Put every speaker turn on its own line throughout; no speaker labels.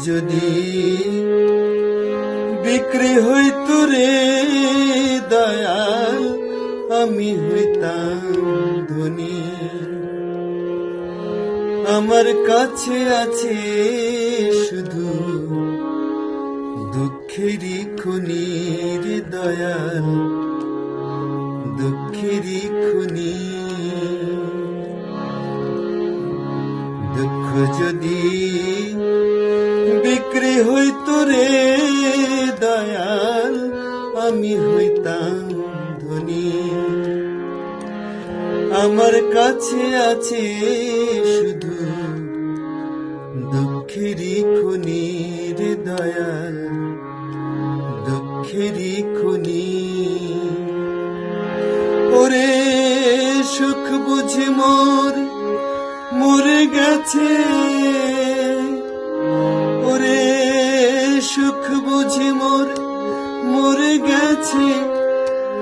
যদি বিক্রি হইতো রে দয়াল, আমি হইতাম ধনী। আমার কাছে আছে শুধু দুঃখেরই খনি রে দয়াল, দুঃখেরই খনি। দুঃখ যদি বিক্রি হইতো রে দয়াল, আমি হইতাম ধনী। আমার কাছে আছে শুধু দুঃখেরই খনি রে দয়াল, দুঃখেরই খনি। ওরে সুখ বুঝি মোর মরে গেছে, ওরে সুখ বুঝি মোর মরে গেছে,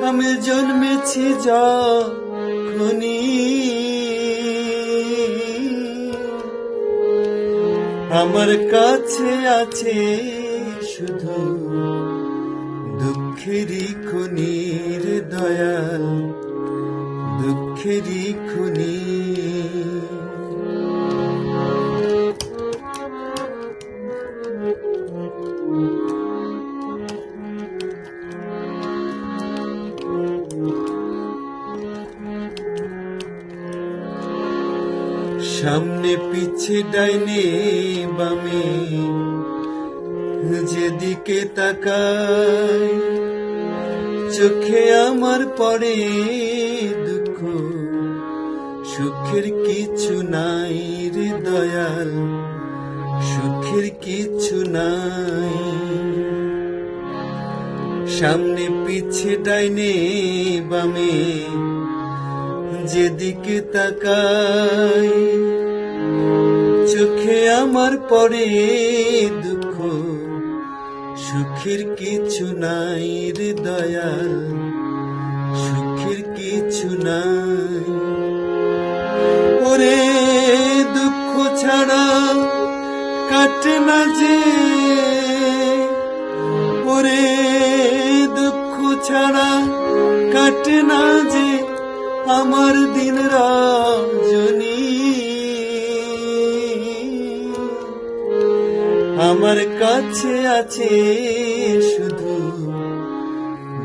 আমি জন্মেছি যখনি। আমার কাছে আছে শুধু দুঃখেরই খনি রে দয়াল, দুঃখেরই খনি। সামনে পিছে ডাইনে বামে যেদিকে তাকাই, চোখে আমার পড়ে দুঃখ, সুখের কিছু নাই রে দয়াল, সুখের কিছু নাই। সামনে পিছে ডাইনে বামে যেদিকে তাকাই, চোখে আমার পড়ে দুঃখ, সুখের কিছু নাই রে দয়াল, সুখের কিছু নাই। ওরে দুঃখ ছাড়া কাটে না যে, ওরে দুঃখ ছাড়া কাটে না যে আমার দিন রজনী। আমার কাছে আছে শুধু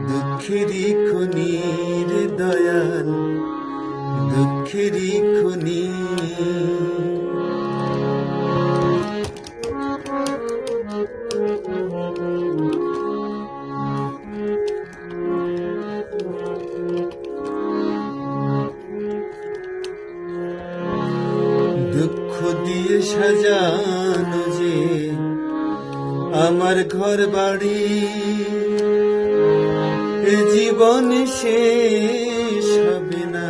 দুঃখেরই খনি রে দয়াল, দুঃখেরই খনি। দুঃখ দিয়ে সাজানো যে আমার ঘর বাড়ি, এ জীবন শেষ হবে না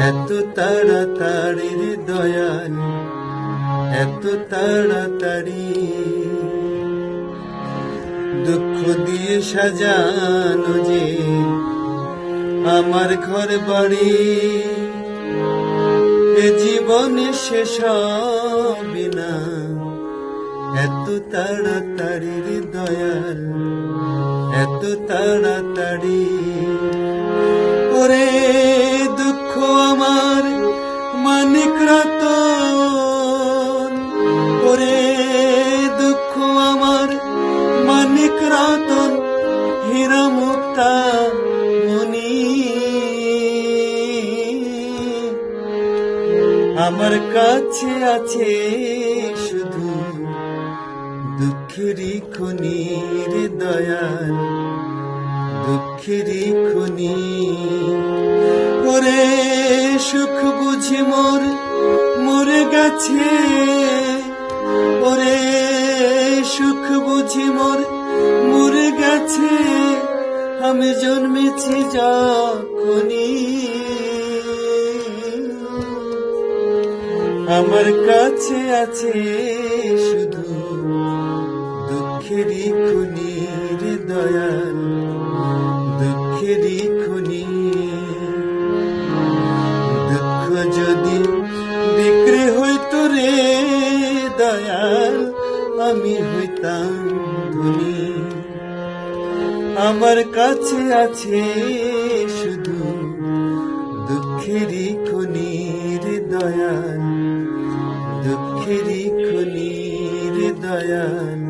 এত তাড়াতাড়ি রে দয়াল, এত তাড়াতাড়ি। দুঃখ দিয়ে সাজানো যে আমার ঘর বাড়ি, এ জীবনে শেষ হবে না এত তাড়াতাড়ি রে দয়াল, এত তাড়াতাড়ি। ওরে দুঃখ আমার মানিক রতন, ওরে দুঃখ আমার মানিক রতন, হীরা মুক্তা মনি। আমার কাছে আছে শুধু দুঃখেরই খনি রে দয়াল, দুঃখেরই খনি। ওরে সুখ বুঝি মোর মরে গেছে, ওরে সুখ বুঝি মোর মরে গেছে, আমি জন্মেছি যখনি। আমার কাছে আছে শুধু দুঃখেরই খনি রে দয়াল, দুঃখেরই খনি। দুঃখ যদি বিক্রি হইতো রে দয়াল, আমি হইতাম ধনী। আমার কাছে আছে শুধু দুঃখেরই খনির দয়াল, দুঃখেরই খনির দয়াল।